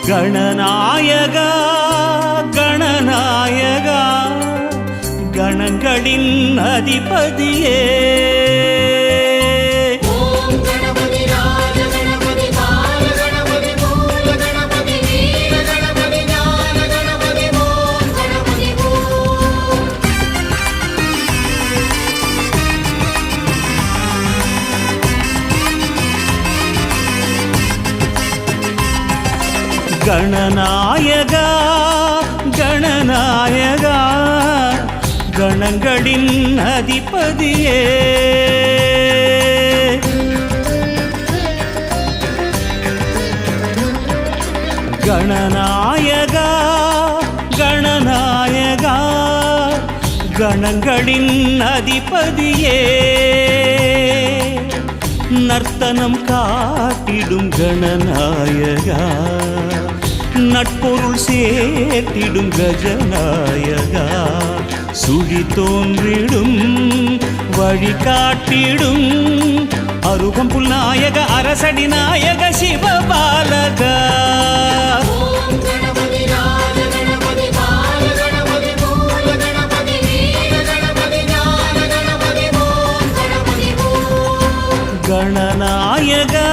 கணநாயகா கணநாயகா கணங்களின் அதிபதியே கணநாயகா கணநாயகா கணங்களின் அதிபதியே கணநாயகா கணநாயகா கணங்களின் அதிபதியே நர்த்தனம் காட்டிடும் கணநாயகா நட்பொருள் சேர்த்திடும் கஜநாயகா சுழி தோன்றிடும் வழி காட்டிடும் அருகம்புல் நாயக அரசடி நாயக சிவபாலகா கணநாயகா